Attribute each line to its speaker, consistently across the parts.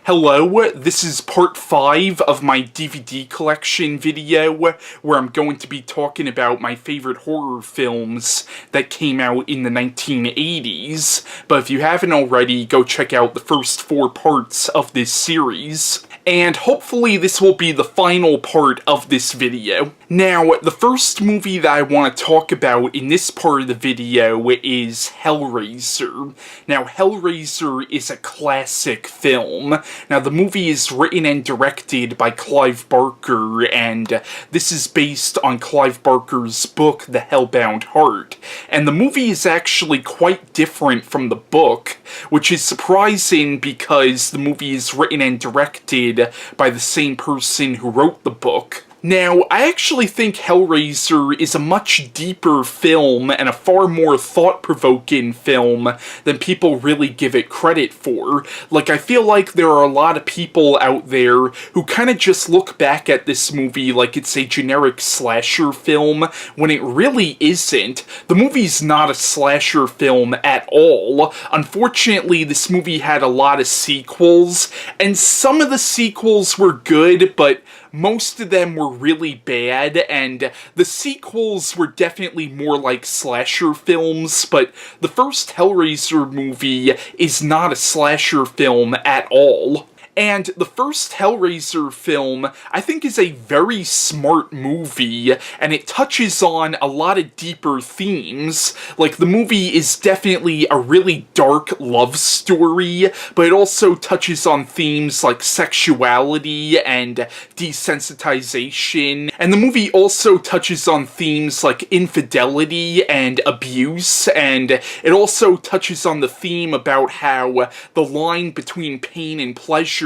Speaker 1: Hello, this is part 5 of my DVD collection video, where I'm going to be talking about my favorite horror films that came out in the 1980s, but if you haven't already, go check out the first 4 parts of this series. And hopefully this will be the final part of this video. Now, the first movie that I want to talk about in this part of the video is Hellraiser. Now, Hellraiser is a classic film. Now, the movie is written and directed by Clive Barker, and this is based on Clive Barker's book, The Hellbound Heart. And the movie is actually quite different from the book, which is surprising because the movie is written and directed by the same person who wrote the book. Now, I actually think Hellraiser is a much deeper film and a far more thought-provoking film than people really give it credit for. Like, I feel like there are a lot of people out there who kind of just look back at this movie like it's a generic slasher film, when it really isn't. The movie's not a slasher film at all. Unfortunately, this movie had a lot of sequels, and some of the sequels were good, but most of them were really bad, and the sequels were definitely more like slasher films, but the first Hellraiser movie is not a slasher film at all. And the first Hellraiser film, I think, is a very smart movie, and it touches on a lot of deeper themes. Like, the movie is definitely a really dark love story, but it also touches on themes like sexuality and desensitization. And the movie also touches on themes like infidelity and abuse, and it also touches on the theme about how the line between pain and pleasure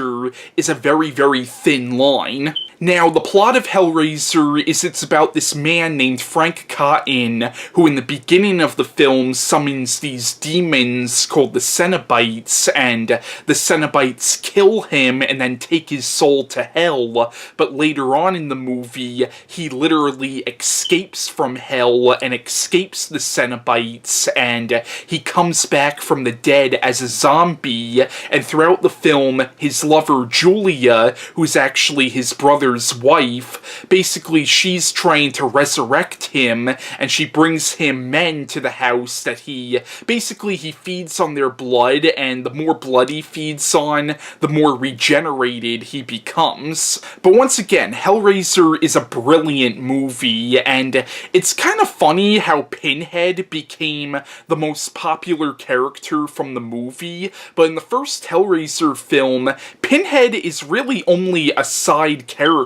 Speaker 1: is a very, very thin line. Now, the plot of Hellraiser is it's about this man named Frank Cotton, who in the beginning of the film summons these demons called the Cenobites, and the Cenobites kill him and then take his soul to hell, but later on in the movie, he literally escapes from hell and escapes the Cenobites, and he comes back from the dead as a zombie, and throughout the film, his lover Julia, who's actually his brother's wife, basically she's trying to resurrect him, and she brings him men to the house that he feeds on their blood, and the more blood he feeds on, the more regenerated he becomes. But once again, Hellraiser is a brilliant movie, and it's kind of funny how Pinhead became the most popular character from the movie, but in the first Hellraiser film, Pinhead is really only a side character.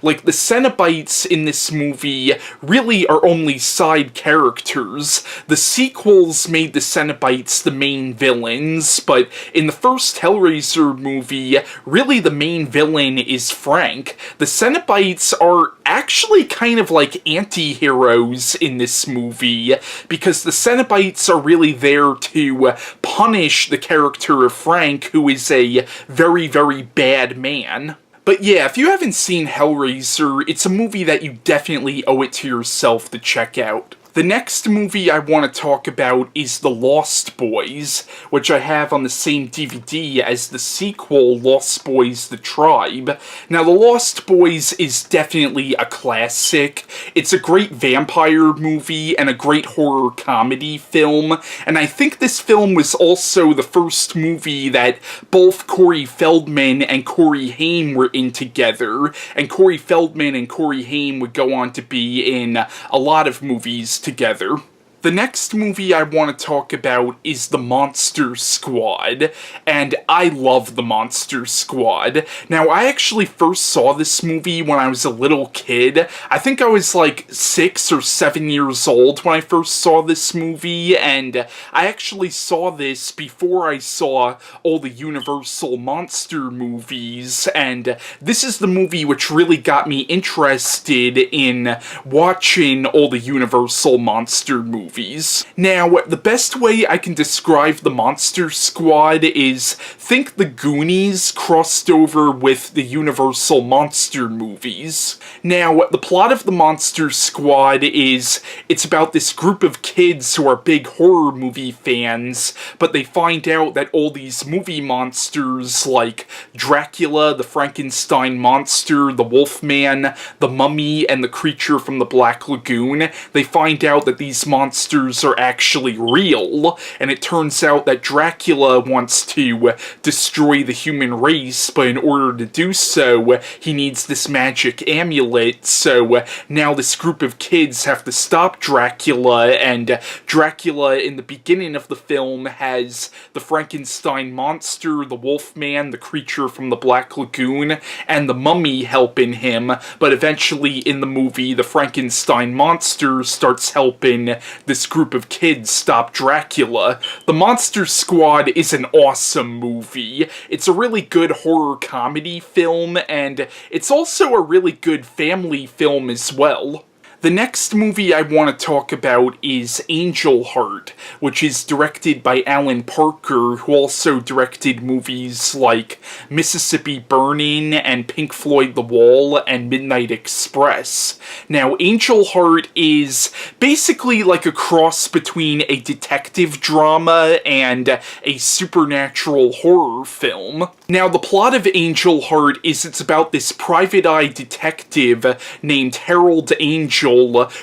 Speaker 1: Like, the Cenobites in this movie really are only side characters. The sequels made the Cenobites the main villains, but in the first Hellraiser movie, really the main villain is Frank. The Cenobites are actually kind of like anti-heroes in this movie, because the Cenobites are really there to punish the character of Frank, who is a very, very bad man. But yeah, if you haven't seen Hellraiser, it's a movie that you definitely owe it to yourself to check out. The next movie I want to talk about is The Lost Boys, which I have on the same DVD as the sequel, Lost Boys: The Tribe. Now, The Lost Boys is definitely a classic. It's a great vampire movie and a great horror comedy film, and I think this film was also the first movie that both Corey Feldman and Corey Haim were in together, and Corey Feldman and Corey Haim would go on to be in a lot of movies together. The next movie I want to talk about is The Monster Squad, and I love The Monster Squad. Now, I actually first saw this movie when I was a little kid. I think I was like 6 or 7 years old when I first saw this movie, and I actually saw this before I saw all the Universal monster movies, and this is the movie which really got me interested in watching all the Universal monster movies. movies. Now, the best way I can describe the Monster Squad is think the Goonies crossed over with the Universal Monster movies. Now, the plot of the Monster Squad is it's about this group of kids who are big horror movie fans, but they find out that all these movie monsters like Dracula, the Frankenstein monster, the Wolfman, the Mummy, and the creature from the Black Lagoon, they find out that these monsters are actually real, and it turns out that Dracula wants to destroy the human race, but in order to do so, he needs this magic amulet, so now this group of kids have to stop Dracula, and Dracula in the beginning of the film has the Frankenstein monster, the Wolfman, the creature from the Black Lagoon, and the Mummy helping him, but eventually in the movie, the Frankenstein monster starts helping this group of kids stop Dracula. The Monster Squad is an awesome movie. It's a really good horror comedy film, and it's also a really good family film as well. The next movie I want to talk about is Angel Heart, which is directed by Alan Parker, who also directed movies like Mississippi Burning and Pink Floyd The Wall and Midnight Express. Now, Angel Heart is basically like a cross between a detective drama and a supernatural horror film. Now, the plot of Angel Heart is it's about this private eye detective named Harold Angel,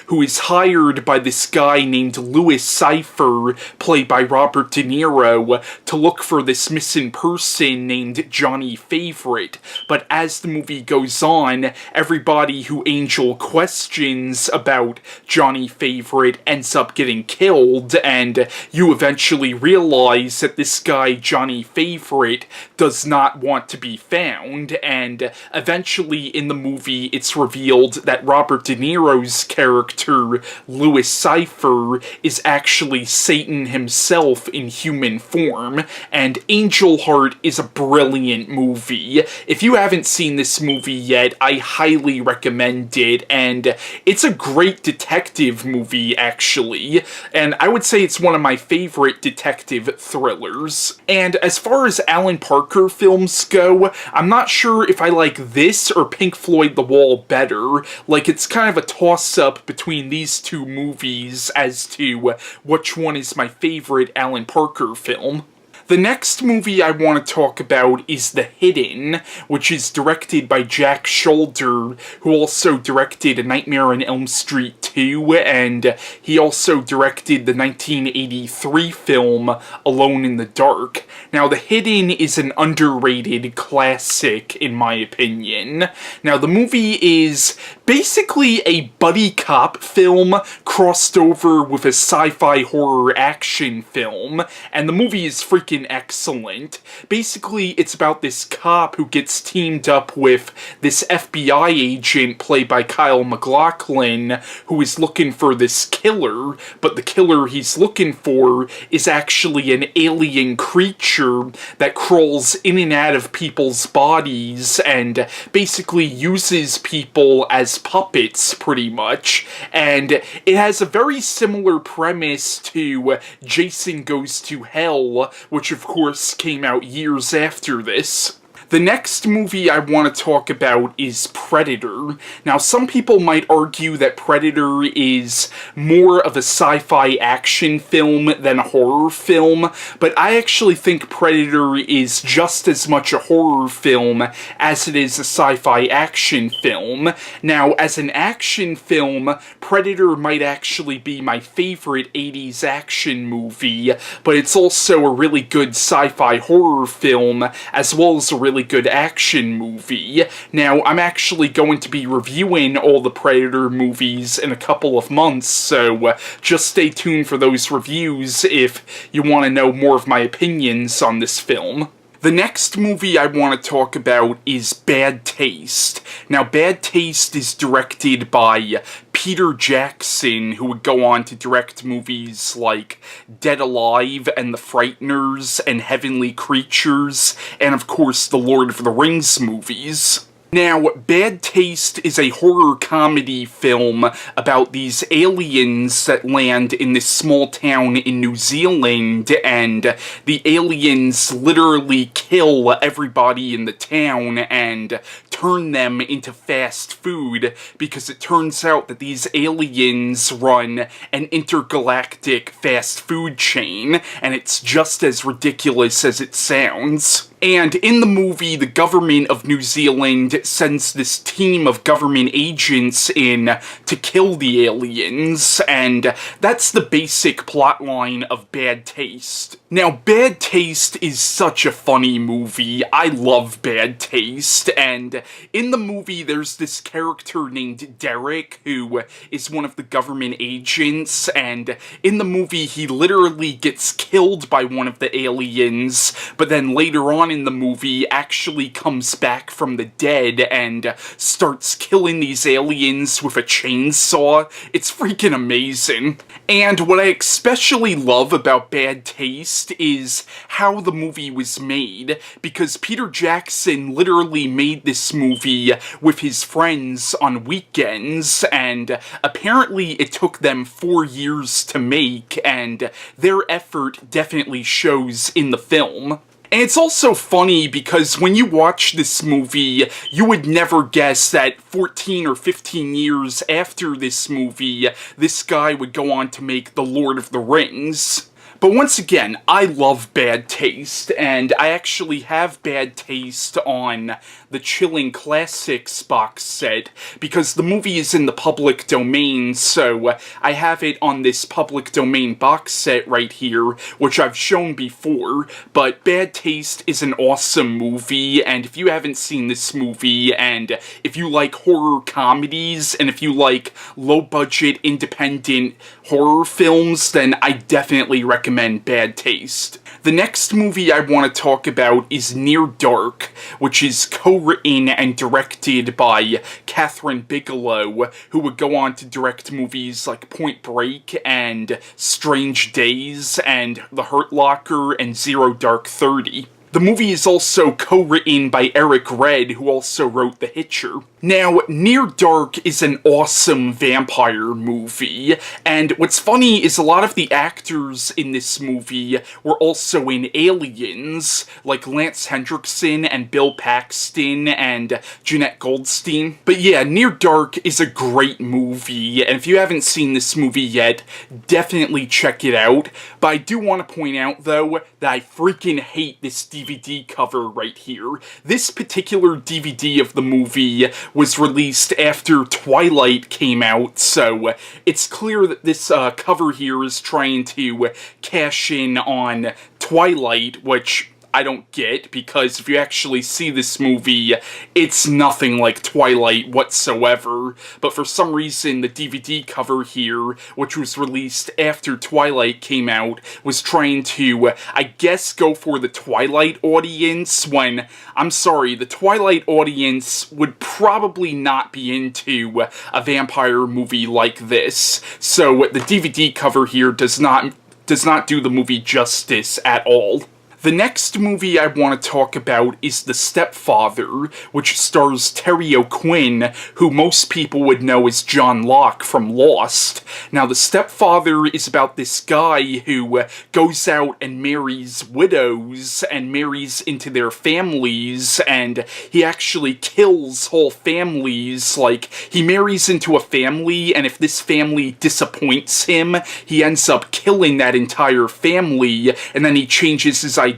Speaker 1: who is hired by this guy named Louis Cypher, played by Robert De Niro, to look for this missing person named Johnny Favorite. But as the movie goes on, everybody who Angel questions about Johnny Favorite ends up getting killed, and you eventually realize that this guy, Johnny Favorite, does not want to be found, and eventually in the movie it's revealed that Robert De Niro's character, Louis Cypher, is actually Satan himself in human form, and Angel Heart is a brilliant movie. If you haven't seen this movie yet, I highly recommend it, and it's a great detective movie, actually, and I would say it's one of my favorite detective thrillers. And as far as Alan Parker films go, I'm not sure if I like this or Pink Floyd The Wall better. Like, it's kind of a toss-up between these two movies as to which one is my favorite Alan Parker film. The next movie I want to talk about is The Hidden, which is directed by Jack Sholder, who also directed A Nightmare on Elm Street 2, and he also directed the 1983 film Alone in the Dark. Now, The Hidden is an underrated classic, in my opinion. Now, the movie is basically a buddy cop film crossed over with a sci-fi horror action film, and the movie is freaking excellent. Basically, it's about this cop who gets teamed up with this FBI agent played by Kyle MacLachlan, who is looking for this killer, but the killer he's looking for is actually an alien creature that crawls in and out of people's bodies and basically uses people as puppets, pretty much. And it has a very similar premise to Jason Goes to Hell, which of course came out years after this. The next movie I want to talk about is Predator. Now, some people might argue that Predator is more of a sci-fi action film than a horror film, but I actually think Predator is just as much a horror film as it is a sci-fi action film. Now, as an action film, Predator might actually be my favorite 80s action movie, but it's also a really good sci-fi horror film, as well as a really good action movie. Now, I'm actually going to be reviewing all the Predator movies in a couple of months, so just stay tuned for those reviews if you want to know more of my opinions on this film. The next movie I want to talk about is Bad Taste. Now, Bad Taste is directed by Peter Jackson, who would go on to direct movies like Dead Alive and The Frighteners and Heavenly Creatures, and of course the Lord of the Rings movies. Now, Bad Taste is a horror comedy film about these aliens that land in this small town in New Zealand, and the aliens literally kill everybody in the town and turn them into fast food, because it turns out that these aliens run an intergalactic fast food chain, and it's just as ridiculous as it sounds. And in the movie, the government of New Zealand sends this team of government agents in to kill the aliens, and that's the basic plotline of Bad Taste. Now, Bad Taste is such a funny movie. I love Bad Taste, and in the movie there's this character named Derek who is one of the government agents, and in the movie he literally gets killed by one of the aliens, but then later on in the movie actually comes back from the dead and starts killing these aliens with a chainsaw. It's freaking amazing. And what I especially love about Bad Taste is how the movie was made, because Peter Jackson literally made this movie with his friends on weekends, and apparently it took them 4 years to make, and their effort definitely shows in the film. And it's also funny because when you watch this movie, you would never guess that 14 or 15 years after this movie, this guy would go on to make The Lord of the Rings. But once again, I love Bad Taste, and I actually have Bad Taste on the Chilling Classics box set, because the movie is in the public domain, so I have it on this public domain box set right here, which I've shown before. But Bad Taste is an awesome movie, and if you haven't seen this movie, and if you like horror comedies, and if you like low-budget independent horror films, then I definitely recommend Bad Taste. The next movie I want to talk about is Near Dark, which is co-written and directed by Catherine Bigelow, who would go on to direct movies like Point Break and Strange Days and The Hurt Locker and Zero Dark 30. The movie is also co-written by Eric Red, who also wrote The Hitcher. Now, Near Dark is an awesome vampire movie, and what's funny is a lot of the actors in this movie were also in Aliens, like Lance Hendrickson and Bill Paxton and Jeanette Goldstein. But yeah, Near Dark is a great movie, and if you haven't seen this movie yet, definitely check it out. But I do want to point out, though, that I freaking hate this DVD cover right here. This particular DVD of the movie was released after Twilight came out, so it's clear that this cover here is trying to cash in on Twilight, which I don't get, because if you actually see this movie, it's nothing like Twilight whatsoever. But for some reason, the DVD cover here, which was released after Twilight came out, was trying to, I guess, go for the Twilight audience, when, I'm sorry, the Twilight audience would probably not be into a vampire movie like this. So the DVD cover here does not do the movie justice at all. The next movie I want to talk about is The Stepfather, which stars Terry O'Quinn, who most people would know as John Locke from Lost. Now, The Stepfather is about this guy who goes out and marries widows and marries into their families, and he actually kills whole families. Like, he marries into a family, and if this family disappoints him, he ends up killing that entire family, and then he changes his identity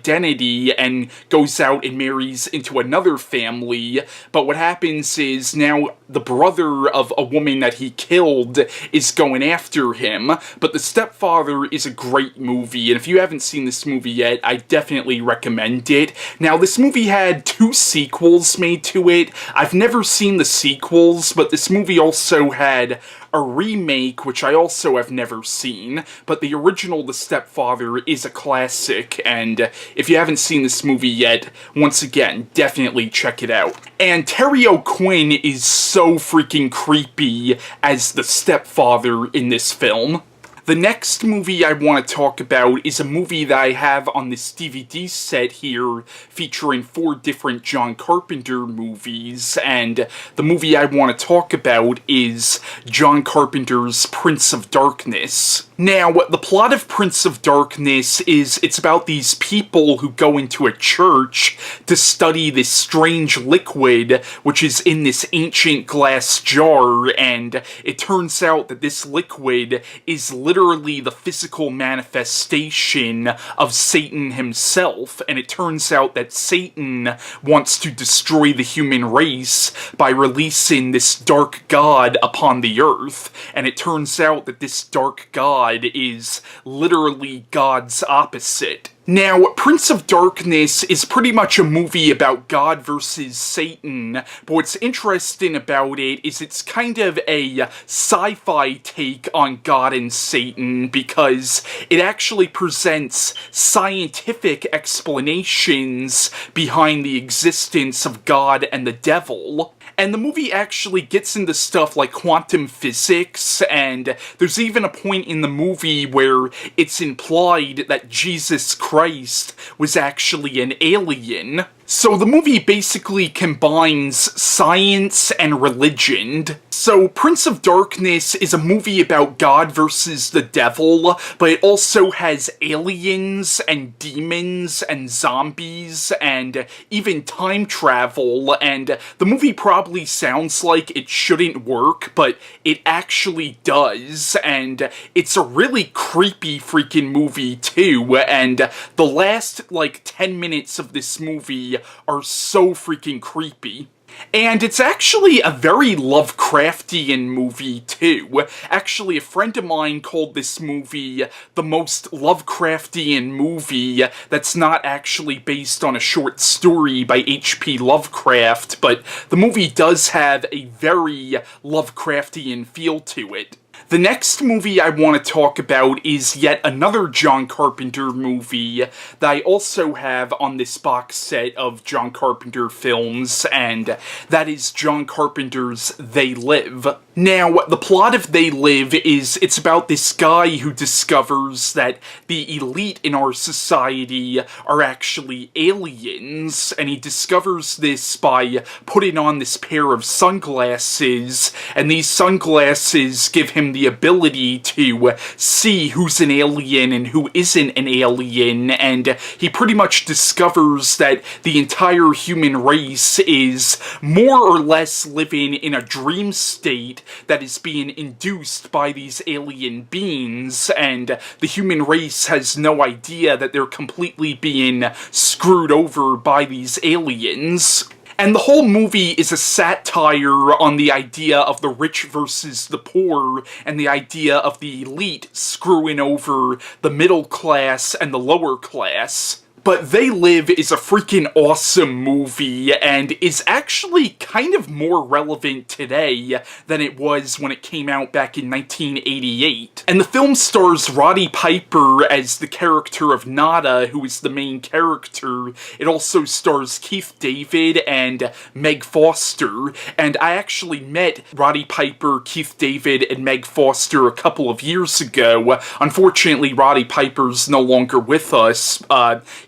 Speaker 1: and goes out and marries into another family. But what happens is now the brother of a woman that he killed is going after him. But The Stepfather is a great movie, and if you haven't seen this movie yet, I definitely recommend it. Now, this movie had 2 sequels made to it. I've never seen the sequels, but this movie also had a remake, which I also have never seen, but the original The Stepfather is a classic, and if you haven't seen this movie yet, once again, definitely check it out. And Terry O'Quinn is so freaking creepy as the stepfather in this film. The next movie I want to talk about is a movie that I have on this DVD set here, featuring 4 different John Carpenter movies, and the movie I want to talk about is John Carpenter's Prince of Darkness. Now, the plot of Prince of Darkness is it's about these people who go into a church to study this strange liquid which is in this ancient glass jar, and it turns out that this liquid is literally the physical manifestation of Satan himself, and it turns out that Satan wants to destroy the human race by releasing this dark god upon the earth, and it turns out that this dark god is literally God's opposite. Now, Prince of Darkness is pretty much a movie about God versus Satan, but what's interesting about it is it's kind of a sci-fi take on God and Satan, because it actually presents scientific explanations behind the existence of God and the devil. And the movie actually gets into stuff like quantum physics, and there's even a point in the movie where it's implied that Jesus Christ was actually an alien. So the movie basically combines science and religion. So Prince of Darkness is a movie about God versus the devil, but it also has aliens and demons and zombies and even time travel, and the movie probably sounds like it shouldn't work, but it actually does, and it's a really creepy freaking movie too, and the last 10 minutes of this movie are so freaking creepy. And it's actually a very Lovecraftian movie, too. Actually, a friend of mine called this movie the most Lovecraftian movie that's not actually based on a short story by H.P. Lovecraft, but the movie does have a very Lovecraftian feel to it. The next movie I want to talk about is yet another John Carpenter movie that I also have on this box set of John Carpenter films, and that is John Carpenter's They Live. Now, the plot of They Live is it's about this guy who discovers that the elite in our society are actually aliens, and he discovers this by putting on this pair of sunglasses, and these sunglasses give him the ability to see who's an alien and who isn't an alien, and he pretty much discovers that the entire human race is more or less living in a dream state that is being induced by these alien beings, and the human race has no idea that they're completely being screwed over by these aliens. And the whole movie is a satire on the idea of the rich versus the poor, and the idea of the elite screwing over the middle class and the lower class. But They Live is a freaking awesome movie, and is actually kind of more relevant today than it was when it came out back in 1988. And the film stars Roddy Piper as the character of Nada, who is the main character. It also stars Keith David and Meg Foster, and I actually met Roddy Piper, Keith David, and Meg Foster a couple of years ago. Unfortunately, Roddy Piper's no longer with us.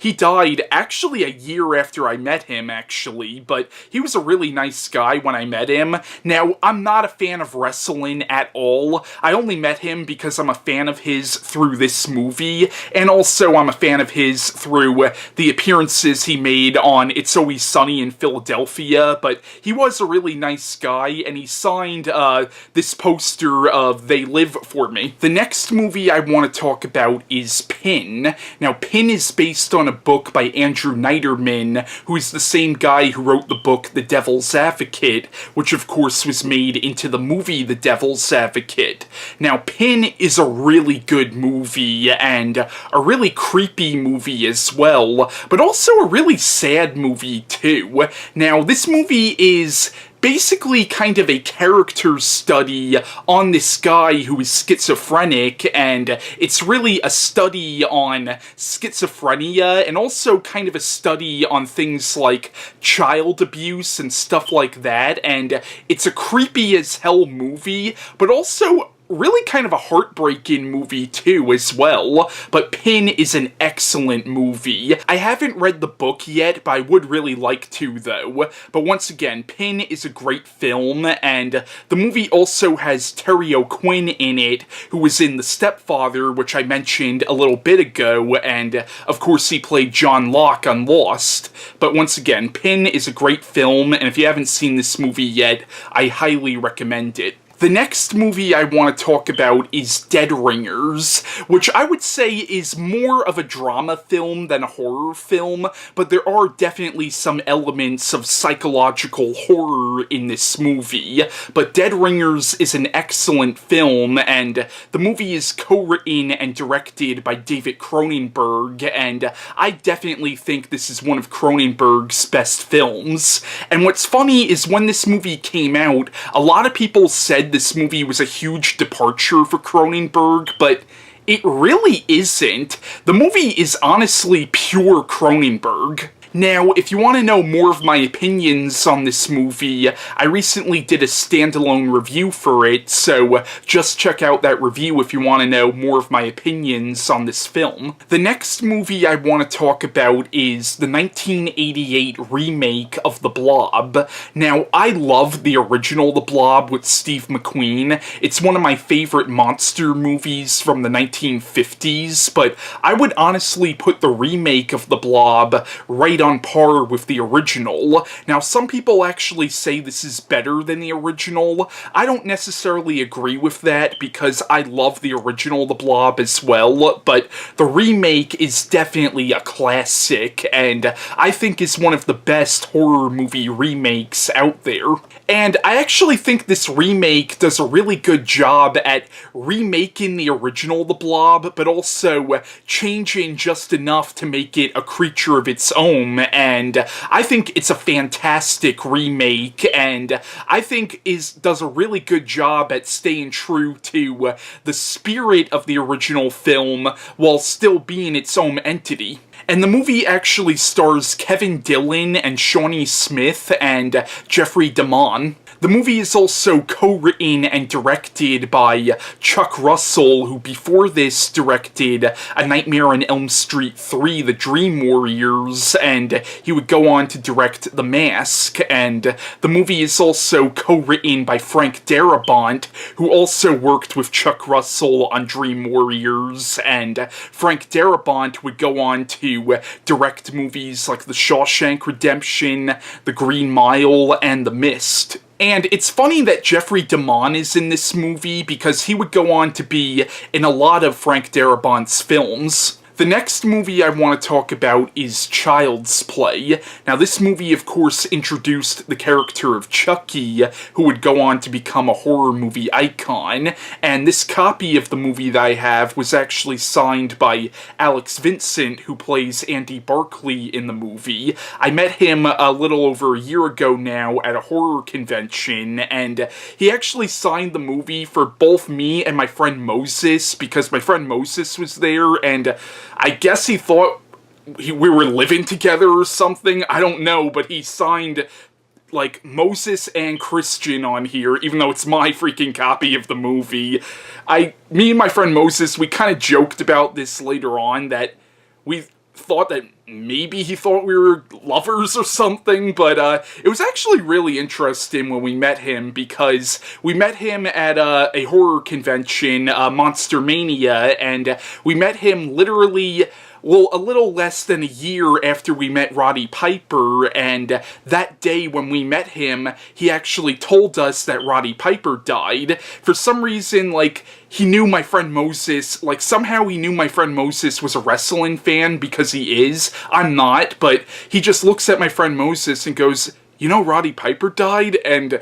Speaker 1: He died actually a year after I met him, actually, but he was a really nice guy when I met him. Now, I'm not a fan of wrestling at all. I only met him because I'm a fan of his through this movie, and also I'm a fan of his through the appearances he made on It's Always Sunny in Philadelphia, but he was a really nice guy, and he signed this poster of They Live for me. The next movie I want to talk about is Pin. Now, Pin is based on a book by Andrew Niederman, who is the same guy who wrote the book The Devil's Advocate, which of course was made into the movie The Devil's Advocate. Now, Pin is a really good movie, and a really creepy movie as well, but also a really sad movie too. Now, this movie is basically kind of a character study on this guy who is schizophrenic, and it's really a study on schizophrenia, and also kind of a study on things like child abuse and stuff like that, and it's a creepy as hell movie, but also really kind of a heartbreaking movie too as well, but Pin is an excellent movie. I haven't read the book yet, but I would really like to though. But once again, Pin is a great film, and the movie also has Terry OQuinn in it, who was in The Stepfather, which I mentioned a little bit ago, and of course he played John Locke on Lost. But once again, Pin is a great film, and if you haven't seen this movie yet, I highly recommend it. The next movie I want to talk about is Dead Ringers, which I would say is more of a drama film than a horror film, but there are definitely some elements of psychological horror in this movie. But Dead Ringers is an excellent film, and the movie is co-written and directed by David Cronenberg, and I definitely think this is one of Cronenberg's best films. And what's funny is when this movie came out, a lot of people said this movie was a huge departure for Cronenberg, but it really isn't. The movie is honestly pure Cronenberg. Now, if you want to know more of my opinions on this movie, I recently did a standalone review for it, so just check out that review if you want to know more of my opinions on this film. The next movie I want to talk about is the 1988 remake of The Blob. Now, I love the original The Blob with Steve McQueen. It's one of my favorite monster movies from the 1950s, but I would honestly put the remake of The Blob right on par with the original. Now, some people actually say this is better than the original. I don't necessarily agree with that because I love the original The Blob as well, but the remake is definitely a classic, and I think is one of the best horror movie remakes out there. And I actually think this remake does a really good job at remaking the original The Blob, but also changing just enough to make it a creature of its own, and I think it's a fantastic remake, and I think does a really good job at staying true to the spirit of the original film while still being its own entity. And the movie actually stars Kevin Dillon and Shawnee Smith and Jeffrey DeMonn. The movie is also co-written and directed by Chuck Russell, who before this directed A Nightmare on Elm Street 3, The Dream Warriors, and he would go on to direct The Mask. And the movie is also co-written by Frank Darabont, who also worked with Chuck Russell on Dream Warriors, and Frank Darabont would go on to direct movies like The Shawshank Redemption, The Green Mile, and The Mist. And it's funny that Jeffrey DeMonn is in this movie because he would go on to be in a lot of Frank Darabont's films. The next movie I want to talk about is Child's Play. Now, this movie, of course, introduced the character of Chucky, who would go on to become a horror movie icon, and this copy of the movie that I have was actually signed by Alex Vincent, who plays Andy Barclay in the movie. I met him a little over a year ago now at a horror convention, and he actually signed the movie for both me and my friend Moses, because my friend Moses was there, and I guess he thought we were living together or something. I don't know, but he signed, like, Moses and Christian on here, even though it's my freaking copy of the movie. Me and my friend Moses, we kind of joked about this later on, that we thought that maybe he thought we were lovers or something, but it was actually really interesting when we met him, because we met him at a horror convention, Monster Mania, and we met him literally, well, a little less than a year after we met Roddy Piper, and that day when we met him, he actually told us that Roddy Piper died. For some reason, like, he knew my friend Moses, like, somehow he knew my friend Moses was a wrestling fan, because he is. I'm not, but he just looks at my friend Moses and goes, "You know Roddy Piper died?" And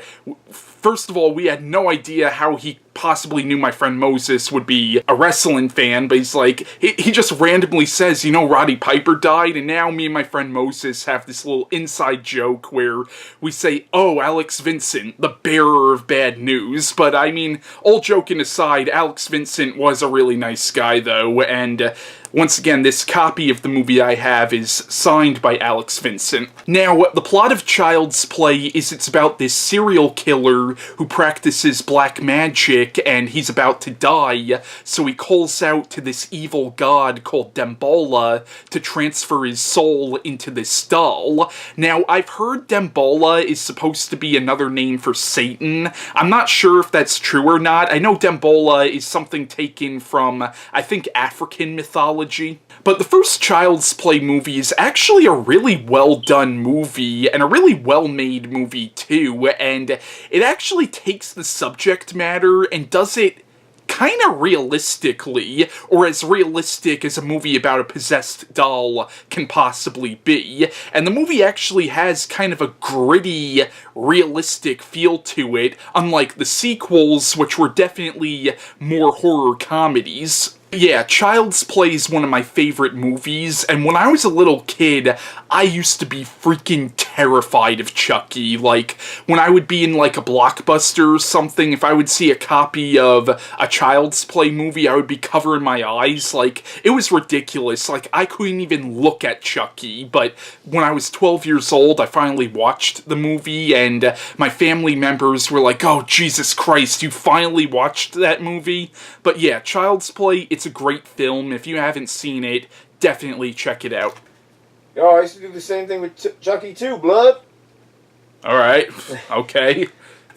Speaker 1: first of all, we had no idea how he possibly knew my friend Moses would be a wrestling fan, but he's like, he just randomly says, "You know Roddy Piper died?" And now me and my friend Moses have this little inside joke where we say, "Oh, Alex Vincent, the bearer of bad news." But I mean, all joking aside, Alex Vincent was a really nice guy though, and once again, this copy of the movie I have is signed by Alex Vincent. Now, the plot of Child's Play is it's about this serial killer who practices black magic, and he's about to die, so he calls out to this evil god called Dembola to transfer his soul into this doll. Now, I've heard Dembola is supposed to be another name for Satan. I'm not sure if that's true or not. I know Dembola is something taken from, I think, African mythology. But the first Child's Play movie is actually a really well-done movie, and a really well-made movie too, and it actually takes the subject matter and does it kind of realistically, or as realistic as a movie about a possessed doll can possibly be. And the movie actually has kind of a gritty, realistic feel to it, unlike the sequels, which were definitely more horror comedies. Yeah, Child's Play is one of my favorite movies, and when I was a little kid, I used to be freaking terrified of Chucky. Like, when I would be in, like, a Blockbuster or something, if I would see a copy of a Child's Play movie, I would be covering my eyes. Like, it was ridiculous. Like, I couldn't even look at Chucky, but when I was 12 years old, I finally watched the movie, and my family members were like, "Oh, Jesus Christ, you finally watched that movie?" But yeah, Child's Play, it's a great film. If you haven't seen it, definitely check it out.
Speaker 2: Yo, I used to do the same thing with Chucky too, blood.
Speaker 1: Alright, okay.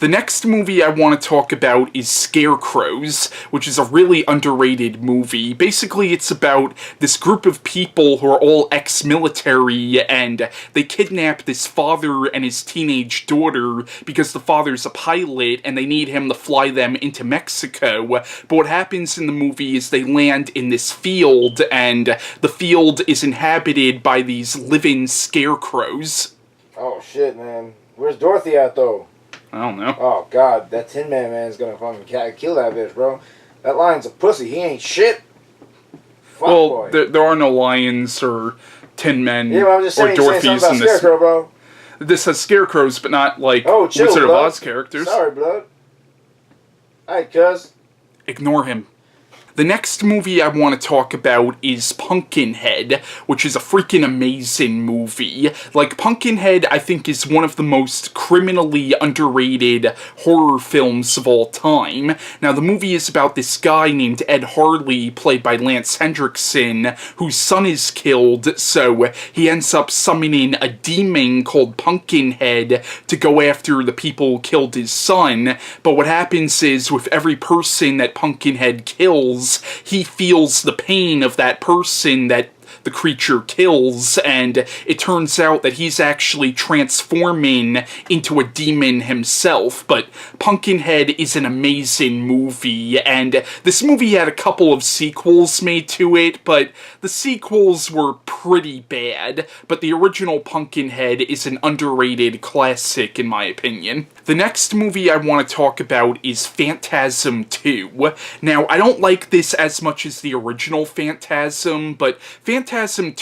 Speaker 1: The next movie I want to talk about is Scarecrows, which is a really underrated movie. Basically, it's about this group of people who are all ex-military, and they kidnap this father and his teenage daughter because the father's a pilot, and they need him to fly them into Mexico. But what happens in the movie is they land in this field, and the field is inhabited by these living scarecrows.
Speaker 2: Oh shit, man. Where's Dorothy at, though?
Speaker 1: I don't know.
Speaker 2: Oh god, that Tin Man man's gonna fucking kill that bitch, bro. That lion's a pussy. He ain't shit. Fuck,
Speaker 1: well,
Speaker 2: boy.
Speaker 1: There are no lions or Tin Men
Speaker 2: Yeah, but I'm just saying,
Speaker 1: or Dorothy's in this.
Speaker 2: Scarecrow, bro.
Speaker 1: This has scarecrows, but not like
Speaker 2: chill,
Speaker 1: Wizard of
Speaker 2: blood.
Speaker 1: Oz characters.
Speaker 2: Sorry, blood. Alright, cuz.
Speaker 1: Ignore him. The next movie I want to talk about is Pumpkinhead, which is a freaking amazing movie. Like, Pumpkinhead, I think, is one of the most criminally underrated horror films of all time. Now, the movie is about this guy named Ed Harley, played by Lance Hendrickson, whose son is killed, so he ends up summoning a demon called Pumpkinhead to go after the people who killed his son. But what happens is, with every person that Pumpkinhead kills, he feels the pain of that person that the creature kills, and it turns out that he's actually transforming into a demon himself. But Pumpkinhead is an amazing movie, and this movie had a couple of sequels made to it, but the sequels were pretty bad. But the original Pumpkinhead is an underrated classic, in my opinion. The next movie I want to talk about is Phantasm II. Now, I don't like this as much as the original Phantasm, but Phantasm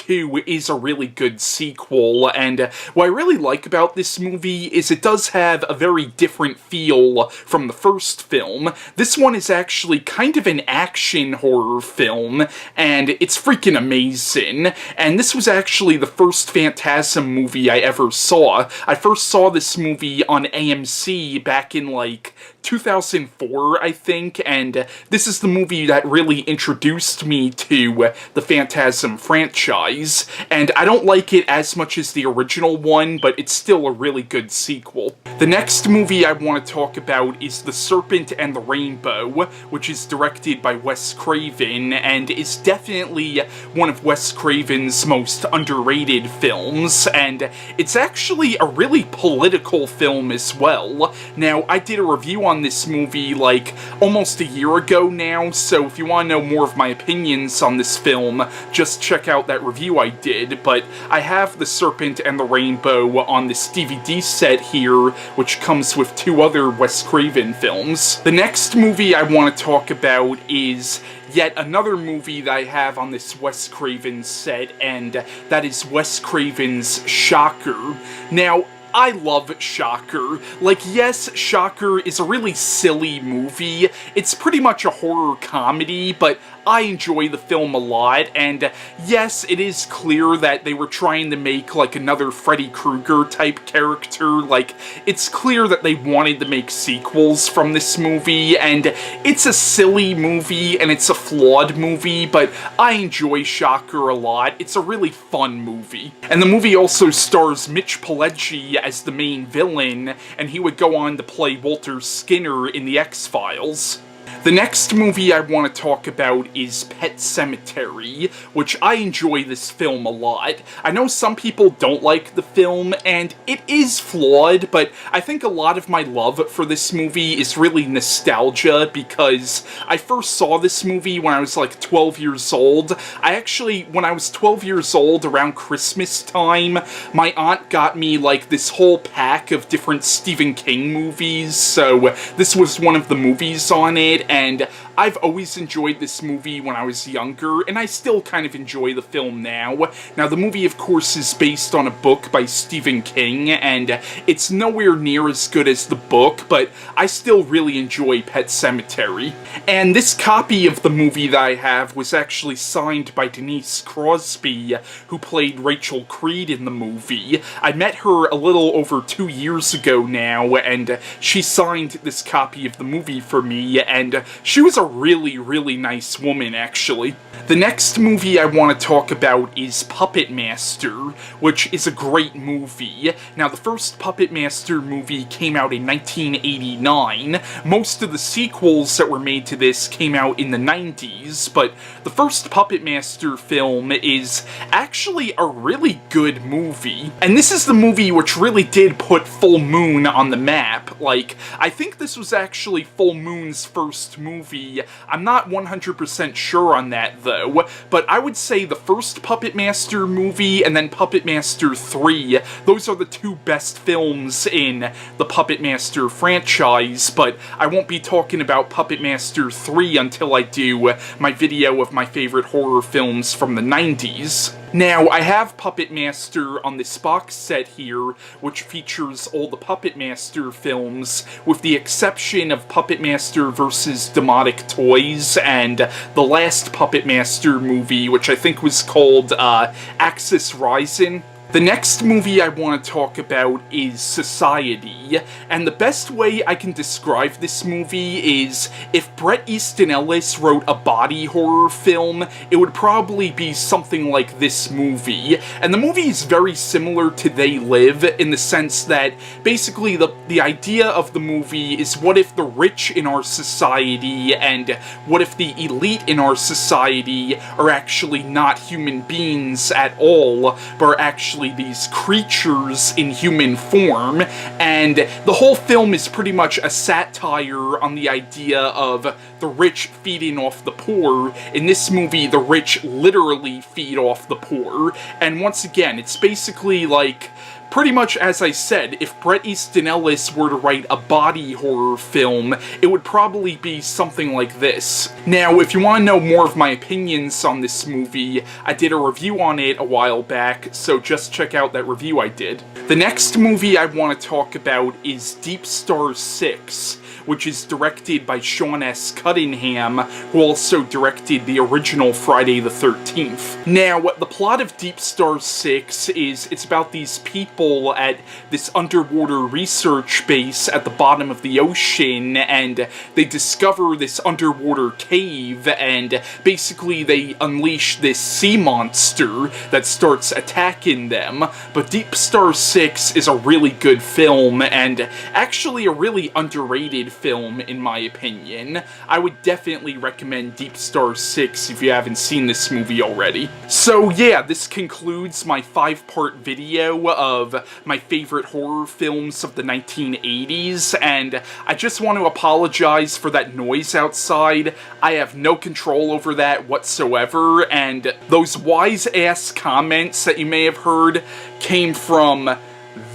Speaker 1: II is a really good sequel, and what I really like about this movie is it does have a very different feel from the first film. This one is actually kind of an action horror film, and it's freaking amazing. And this was actually the first Phantasm movie I ever saw. I first saw this movie on AMC back in, like, 2004, I think, and this is the movie that really introduced me to the Phantasm franchise, and I don't like it as much as the original one, but it's still a really good sequel. The next movie I want to talk about is The Serpent and the Rainbow, which is directed by Wes Craven, and is definitely one of Wes Craven's most underrated films, and it's actually a really political film as well. Now, I did a review on this movie, like, almost a year ago now, so if you want to know more of my opinions on this film, just check out that review I did. But I have The Serpent and the Rainbow on this DVD set here, which comes with 2 other Wes Craven films. The next movie I want to talk about is yet another movie that I have on this Wes Craven set, and that is Wes Craven's Shocker. Now, I love Shocker. Like, yes, Shocker is a really silly movie. It's pretty much a horror comedy, but I enjoy the film a lot, and yes, it is clear that they were trying to make, like, another Freddy Krueger type character. Like, it's clear that they wanted to make sequels from this movie, and it's a silly movie, and it's a flawed movie, but I enjoy Shocker a lot. It's a really fun movie. And the movie also stars Mitch Pileggi as the main villain, and he would go on to play Walter Skinner in The X-Files. The next movie I want to talk about is Pet Sematary, which I enjoy this film a lot. I know some people don't like the film, and it is flawed, but I think a lot of my love for this movie is really nostalgia, because I first saw this movie when I was like 12 years old. When I was 12 years old, around Christmas time, my aunt got me like this whole pack of different Stephen King movies, so this was one of the movies on it, and I've always enjoyed this movie when I was younger, and I still kind of enjoy the film now. Now, the movie, of course, is based on a book by Stephen King, and it's nowhere near as good as the book, but I still really enjoy Pet Sematary. And this copy of the movie that I have was actually signed by Denise Crosby, who played Rachel Creed in the movie. I met her a little over 2 years ago now, and she signed this copy of the movie for me, and she was a really, really nice woman, actually. The next movie I want to talk about is Puppet Master, which is a great movie. Now, the first Puppet Master movie came out in 1989. Most of the sequels that were made to this came out in the 90s, but the first Puppet Master film is actually a really good movie. And this is the movie which really did put Full Moon on the map. Like, I think this was actually Full Moon's first movie. I'm not 100% sure on that, though, but I would say the first Puppet Master movie and then Puppet Master 3, those are the two best films in the Puppet Master franchise, but I won't be talking about Puppet Master 3 until I do my video of my favorite horror films from the 90s. Now, I have Puppet Master on this box set here, which features all the Puppet Master films, with the exception of Puppet Master vs. Demotic Toys, and the last Puppet Master movie, which I think was called Axis Rising. The next movie I want to talk about is Society, and the best way I can describe this movie is if Bret Easton Ellis wrote a body horror film, it would probably be something like this movie. And the movie is very similar to They Live in the sense that basically the idea of the movie is, what if the rich in our society and what if the elite in our society are actually not human beings at all, but are actually these creatures in human form, and the whole film is pretty much a satire on the idea of the rich feeding off the poor. In this movie, the rich literally feed off the poor, and once again, it's basically like, pretty much as I said, if Bret Easton Ellis were to write a body horror film, it would probably be something like this. Now, if you want to know more of my opinions on this movie, I did a review on it a while back, so just check out that review I did. The next movie I want to talk about is Deep Star 6, which is directed by Sean S. Cunningham, who also directed the original Friday the 13th. Now, the plot of Deep Star 6 is, it's about these people at this underwater research base at the bottom of the ocean, and they discover this underwater cave, and basically they unleash this sea monster that starts attacking them. But Deep Star 6 is a really good film, and actually a really underrated film, in my opinion. I would definitely recommend Deep Star 6 if you haven't seen this movie already. So yeah, this concludes my 5-part video of my favorite horror films of the 1980s, and I just want to apologize for that noise outside. I have no control over that whatsoever, and those wise-ass comments that you may have heard came from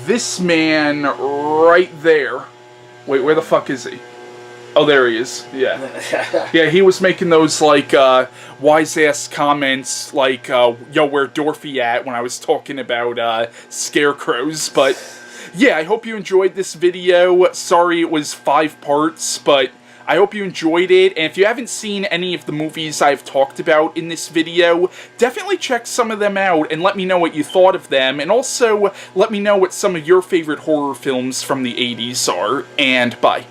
Speaker 1: this man right there. Wait, where the fuck is he? Oh, there he is. Yeah. Yeah, he was making those, like, wise-ass comments, like, yo, where Dorothy at, when I was talking about, Scarecrows, but, yeah, I hope you enjoyed this video. Sorry it was 5 parts, but I hope you enjoyed it, and if you haven't seen any of the movies I've talked about in this video, definitely check some of them out and let me know what you thought of them, and also let me know what some of your favorite horror films from the 80s are, and bye.